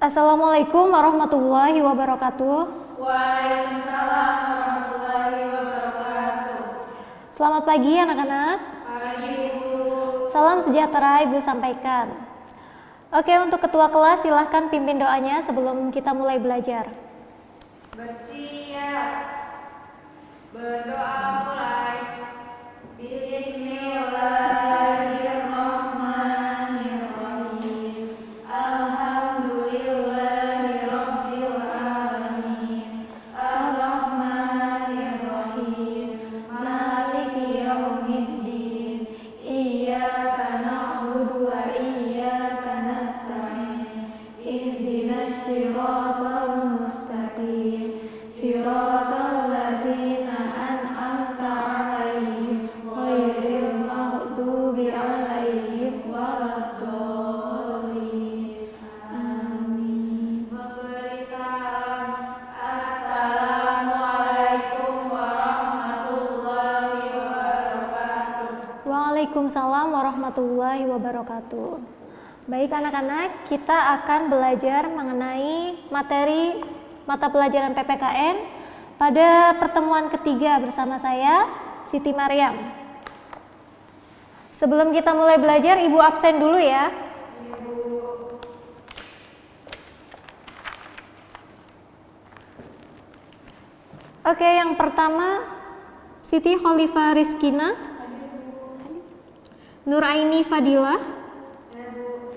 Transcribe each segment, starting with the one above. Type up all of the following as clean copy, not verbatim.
Assalamualaikum warahmatullahi wabarakatuh. Waalaikumsalam warahmatullahi wabarakatuh. Selamat pagi anak-anak. Pagi Bu. Salam sejahtera Ibu sampaikan. Oke, untuk ketua kelas silahkan pimpin doanya sebelum kita mulai belajar. Bersiap. Berdoa mulai. Bismillahirrahmanirrahim. Alhamdulillahirabbil alamin. Arrahmanirrahim. Maliki yaumiddin. Iyyaka na'budu wa iyyaka nasta'in. Ihdinas siratal mustaqim. Siratal ladzina an'amta 'alaihim ghairil maghdubi 'alaihim waladdallin. Amin. Memberi salam. Assalamualaikum warahmatullahi wabarakatuh. Waalaikumsalam warahmatullahi wabarakatuh. Baik anak-anak, kita akan belajar mengenai materi mata pelajaran PPKN pada pertemuan ketiga bersama saya, Siti Maryam. Sebelum kita mulai belajar, Ibu absen dulu ya. Iya Bu. Oke, yang pertama Siti Khalifah Rizkina, Nuraini Fadila, Ya Bu.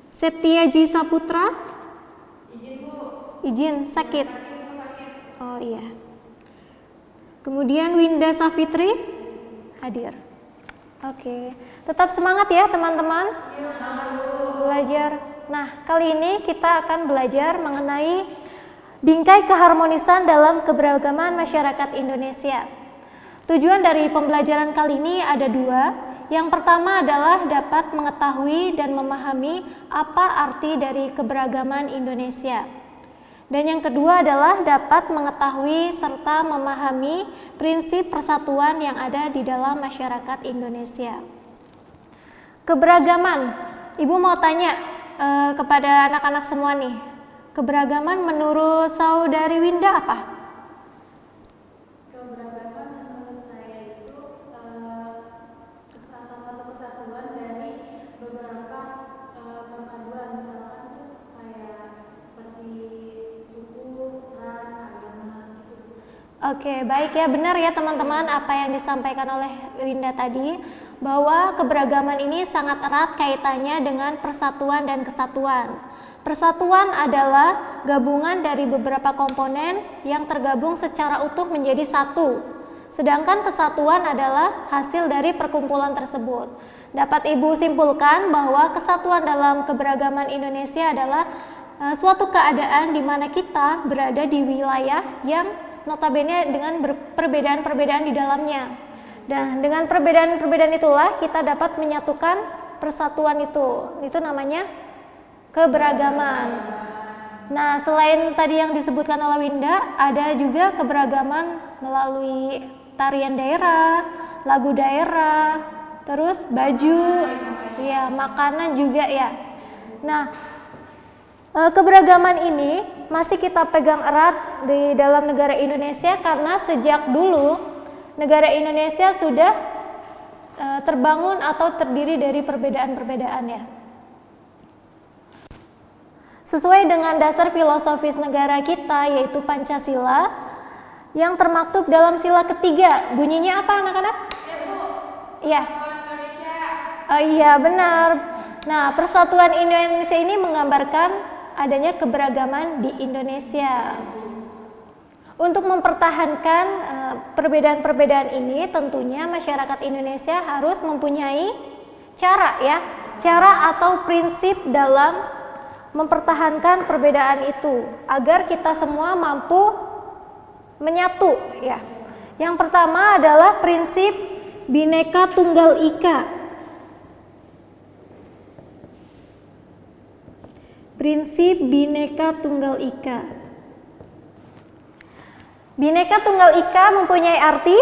Septiaji Saputra. Izin Bu. Izin sakit. Sakit Bu, sakit. Oh iya. Kemudian Winda Safitri hadir. Oke, tetap semangat ya teman-teman belajar. Nah, kali ini kita akan belajar mengenai bingkai keharmonisan dalam keberagaman masyarakat Indonesia. Tujuan dari pembelajaran kali ini ada dua. Yang pertama adalah dapat mengetahui dan memahami apa arti dari keberagaman Indonesia. Dan yang kedua adalah dapat mengetahui serta memahami prinsip persatuan yang ada di dalam masyarakat Indonesia. Keberagaman, Ibu mau tanya kepada anak-anak semua nih, keberagaman menurut Saudari Winda apa? Keberagaman menurut saya itu salah satu kesatuan dari beberapa perpaduan, misalkan kayak seperti suku, ras, agama gitu. Oke, baik ya, benar ya teman-teman apa yang disampaikan oleh Winda tadi, bahwa keberagaman ini sangat erat kaitannya dengan persatuan dan kesatuan. Persatuan adalah gabungan dari beberapa komponen yang tergabung secara utuh menjadi satu. Sedangkan kesatuan adalah hasil dari perkumpulan tersebut. Dapat Ibu simpulkan bahwa kesatuan dalam keberagaman Indonesia adalah suatu keadaan di mana kita berada di wilayah yang notabene dengan perbedaan-perbedaan di dalamnya. Dan dengan perbedaan-perbedaan itulah kita dapat menyatukan persatuan itu. Itu namanya keberagaman. Nah, selain tadi yang disebutkan oleh Winda, ada juga keberagaman melalui tarian daerah, lagu daerah, terus baju, ya, makanan juga ya. Nah, keberagaman ini masih kita pegang erat di dalam negara Indonesia karena sejak dulu negara Indonesia sudah terbangun atau terdiri dari perbedaan-perbedaan ya. Sesuai dengan dasar filosofis negara kita yaitu Pancasila yang termaktub dalam sila ketiga. Bunyinya apa anak-anak? Ya Bu. Iya. Persatuan Indonesia. Oh iya benar. Nah, persatuan Indonesia ini menggambarkan adanya keberagaman di Indonesia. Untuk mempertahankan perbedaan-perbedaan ini, tentunya masyarakat Indonesia harus mempunyai cara atau prinsip dalam mempertahankan perbedaan itu agar kita semua mampu menyatu ya. Yang pertama adalah prinsip Bhinneka Tunggal Ika. Prinsip Bhinneka Tunggal Ika. Bhinneka Tunggal Ika mempunyai arti?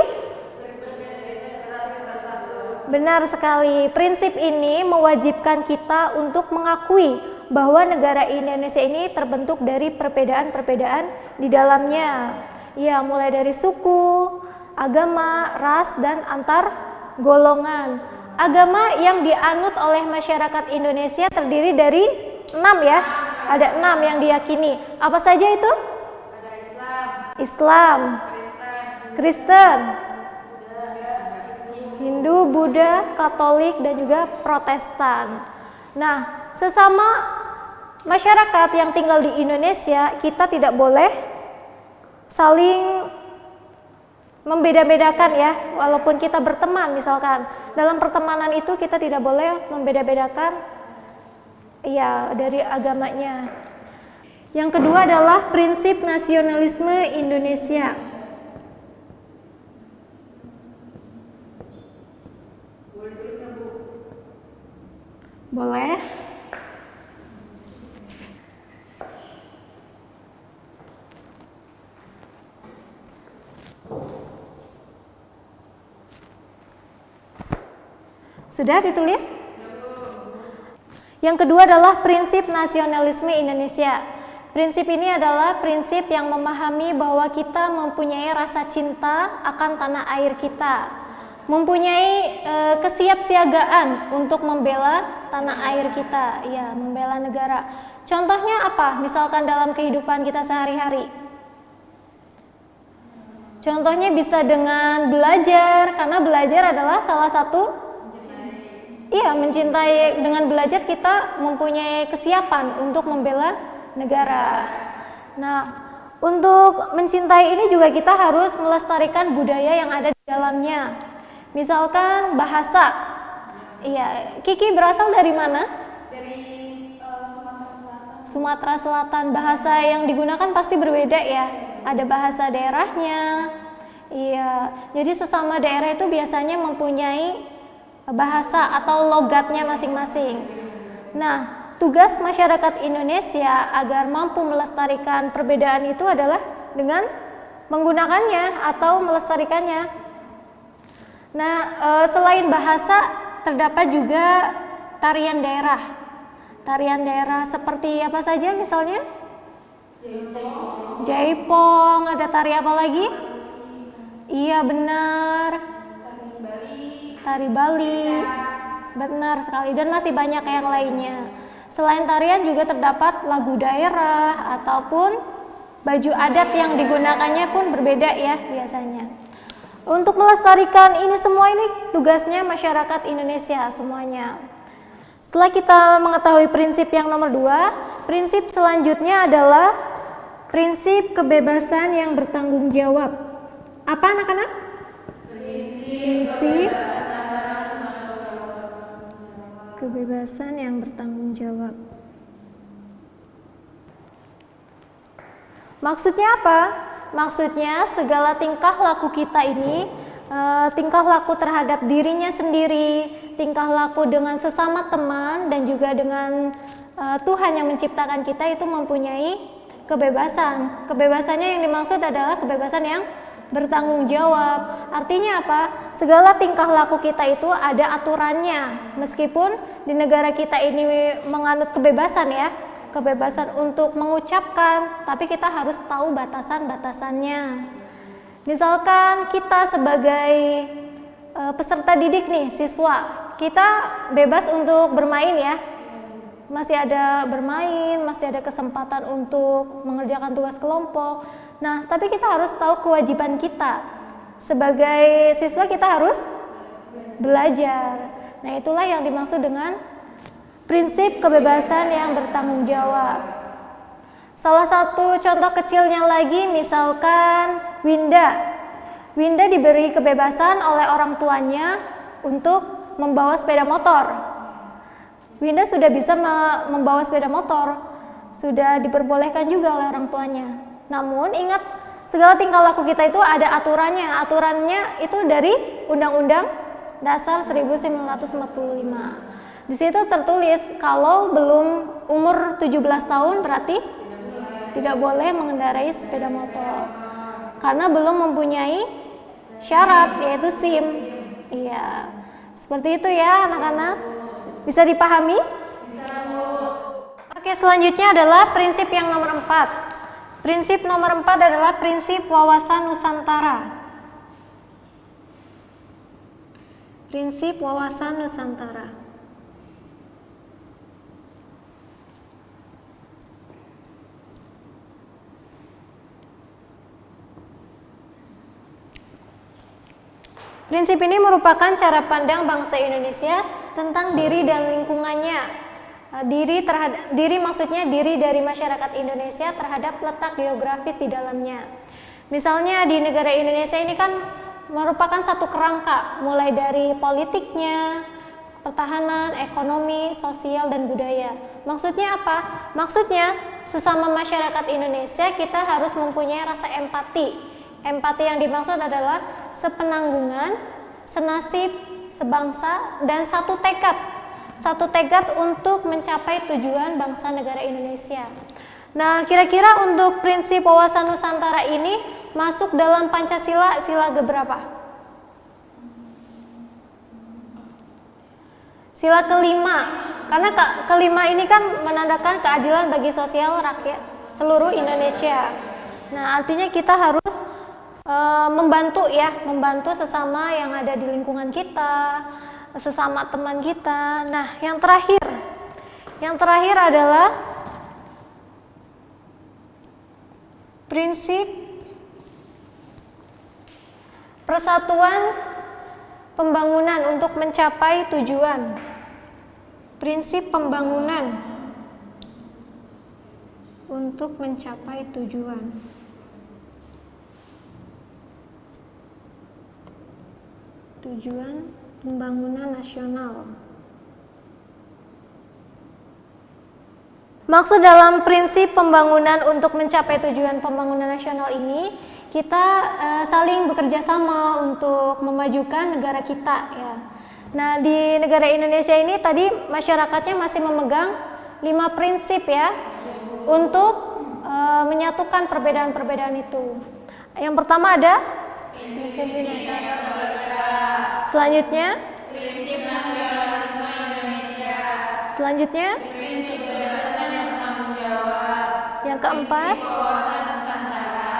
Benar sekali. Prinsip ini mewajibkan kita untuk mengakui bahwa negara Indonesia ini terbentuk dari perbedaan-perbedaan di dalamnya. Ya, mulai dari suku, agama, ras, dan antar golongan. Agama yang dianut oleh masyarakat Indonesia terdiri dari 6 ya. Ada 6 yang diyakini. Apa saja itu? Ada Islam, Kristen, Hindu, Buddha, Katolik, dan juga Protestan. Nah, sesama masyarakat yang tinggal di Indonesia, kita tidak boleh saling membeda-bedakan ya, walaupun kita berteman misalkan. Dalam pertemanan itu kita tidak boleh membeda-bedakan ya dari agamanya. Yang kedua adalah prinsip nasionalisme Indonesia. Boleh. Sudah ditulis? Yang kedua adalah prinsip nasionalisme Indonesia. Prinsip ini adalah prinsip yang memahami bahwa kita mempunyai rasa cinta akan tanah air kita, mempunyai kesiapsiagaan untuk membela tanah air kita, ya, membela negara. Contohnya apa? Misalkan dalam kehidupan kita sehari-hari. Contohnya bisa dengan belajar, karena belajar adalah salah satu mencintai. Dengan belajar kita mempunyai kesiapan untuk membela negara. Nah, untuk mencintai ini juga kita harus melestarikan budaya yang ada di dalamnya. Misalkan bahasa. Iya, Kiki berasal dari mana? dari Sumatera Selatan. Sumatera Selatan. Bahasa yang digunakan pasti berbeda ya. Ada bahasa daerahnya. Iya, jadi sesama daerah itu biasanya mempunyai bahasa atau logatnya masing-masing. Nah, tugas masyarakat Indonesia agar mampu melestarikan perbedaan itu adalah dengan menggunakannya atau melestarikannya. Nah, selain bahasa, terdapat juga tarian daerah. Tarian daerah seperti apa saja misalnya? Jaipong, ada tari apa lagi? Iya benar. Tari Bali, benar sekali, dan masih banyak yang lainnya. Selain tarian juga terdapat lagu daerah ataupun baju adat yang digunakannya pun berbeda ya biasanya. Untuk melestarikan ini semua ini tugasnya masyarakat Indonesia semuanya. Setelah kita mengetahui prinsip yang nomor 2, prinsip selanjutnya adalah prinsip kebebasan yang bertanggung jawab. Apa anak-anak? Prinsip kebebasan yang bertanggung jawab. Maksudnya apa? Maksudnya segala tingkah laku kita ini, tingkah laku terhadap dirinya sendiri, tingkah laku dengan sesama teman, dan juga dengan Tuhan yang menciptakan kita itu mempunyai kebebasan. Kebebasannya yang dimaksud adalah kebebasan yang bertanggung jawab. Artinya apa? Segala tingkah laku kita itu ada aturannya. Meskipun di negara kita ini menganut kebebasan ya, kebebasan untuk mengucapkan, tapi kita harus tahu batasan-batasannya. Misalkan kita sebagai peserta didik nih, siswa, kita bebas untuk bermain ya. Masih ada bermain, masih ada kesempatan untuk mengerjakan tugas kelompok. Nah, tapi kita harus tahu kewajiban kita. Sebagai siswa kita harus belajar. Nah, itulah yang dimaksud dengan prinsip kebebasan yang bertanggung jawab. Salah satu contoh kecilnya lagi misalkan Winda. Winda diberi kebebasan oleh orang tuanya untuk membawa sepeda motor. Winda sudah bisa membawa sepeda motor, sudah diperbolehkan juga oleh orang tuanya. Namun ingat, segala tingkah laku kita itu ada aturannya. Aturannya itu dari Undang-Undang Dasar 1945. Di situ tertulis kalau belum umur 17 tahun berarti tidak boleh mengendarai sepeda motor. Karena belum mempunyai syarat yaitu SIM. Iya. Seperti itu ya anak-anak. Bisa dipahami? Bisa, Bu. Oke, Oke, selanjutnya adalah prinsip yang nomor 4. Prinsip nomor 4 adalah prinsip wawasan Nusantara. Prinsip wawasan Nusantara. Prinsip ini merupakan cara pandang bangsa Indonesia tentang diri dan lingkungannya. Diri maksudnya diri dari masyarakat Indonesia terhadap letak geografis di dalamnya. Misalnya di negara Indonesia ini kan merupakan satu kerangka, mulai dari politiknya, pertahanan, ekonomi, sosial, dan budaya. Maksudnya apa? Maksudnya sesama masyarakat Indonesia kita harus mempunyai rasa empati. Empati yang dimaksud adalah sepenanggungan, senasib, sebangsa, dan satu tekad. Satu tekad untuk mencapai tujuan bangsa negara Indonesia. Nah, kira-kira untuk prinsip wawasan Nusantara ini masuk dalam Pancasila sila keberapa? Sila kelima. Karena kelima ini kan menandakan keadilan bagi sosial rakyat seluruh Indonesia. Nah, artinya kita harus membantu sesama yang ada di lingkungan kita, sesama teman kita. Nah, yang terakhir adalah prinsip persatuan pembangunan untuk mencapai tujuan. Prinsip pembangunan untuk mencapai tujuan. Tujuan pembangunan nasional. Maksud dalam prinsip pembangunan untuk mencapai tujuan pembangunan nasional ini, kita saling bekerja sama untuk memajukan negara kita ya. Nah, di negara Indonesia ini tadi masyarakatnya masih memegang 5 prinsip ya untuk menyatukan perbedaan-perbedaan itu. Yang pertama ada selanjutnya Prinsip nasionalisme Indonesia. Selanjutnya Prinsip kebebasan dan bertanggung jawab. yang keempat Prinsip wawasan Nusantara.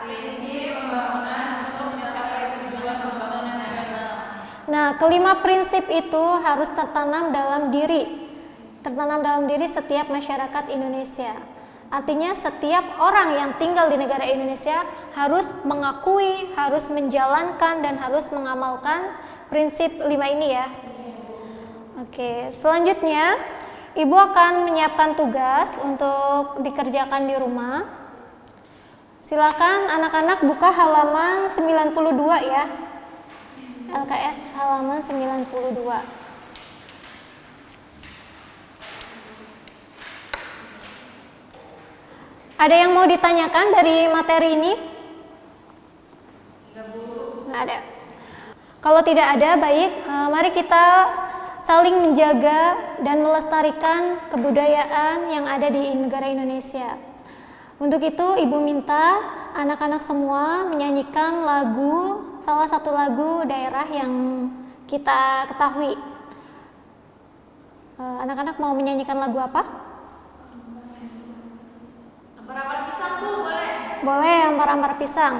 Prinsip pembangunan untuk mencapai tujuan pembangunan nasional. Nah, kelima prinsip itu harus tertanam dalam diri setiap masyarakat Indonesia. Artinya setiap orang yang tinggal di negara Indonesia harus mengakui, harus menjalankan, dan harus mengamalkan prinsip 5 ini ya. Oke, selanjutnya Ibu akan menyiapkan tugas untuk dikerjakan di rumah. Silakan anak-anak buka halaman 92 ya. LKS halaman 92. Ada yang mau ditanyakan dari materi ini? Nggak ada. Kalau tidak ada, baik. Mari kita saling menjaga dan melestarikan kebudayaan yang ada di negara Indonesia. Untuk itu, Ibu minta anak-anak semua menyanyikan salah satu lagu daerah yang kita ketahui. Anak-anak mau menyanyikan lagu apa? Ampar-ampar pisang Bu, boleh? Boleh, ampar-ampar pisang.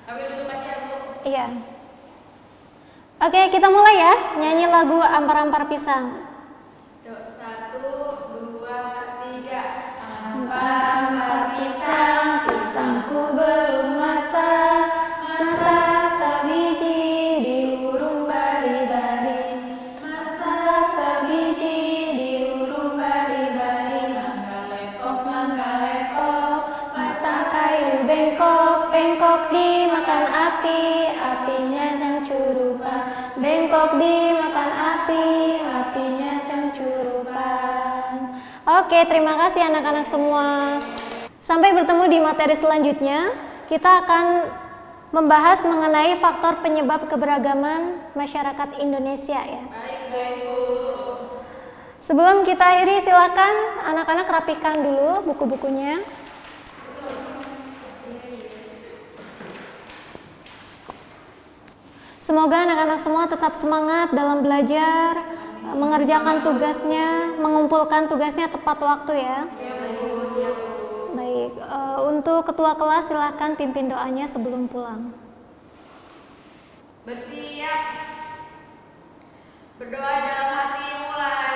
Kami duduk aja Bu. Iya. Oke, kita mulai ya, nyanyi lagu ampar-ampar pisang. 1, 2, 3. Ampar-ampar pisang, pisangku belum masak, masak sabiji diurung bari-bari, masak sabiji diurung bari-bari, mangga lepok, mata kayu bengkok, bengkok dimakan api, apinya sang curupan, bengkok dimakan api, apinya sang curupan. Oke, terima kasih anak-anak semua. Sampai bertemu di materi selanjutnya. Kita akan membahas mengenai faktor penyebab keberagaman masyarakat Indonesia ya. Baik Bu. Sebelum kita akhiri, silakan anak-anak rapikan dulu buku-bukunya. Semoga anak-anak semua tetap semangat dalam belajar, mengerjakan tugasnya, mengumpulkan tugasnya tepat waktu ya. Baik, untuk ketua kelas silakan pimpin doanya sebelum pulang. Bersiap. Berdoa dalam hati mulai.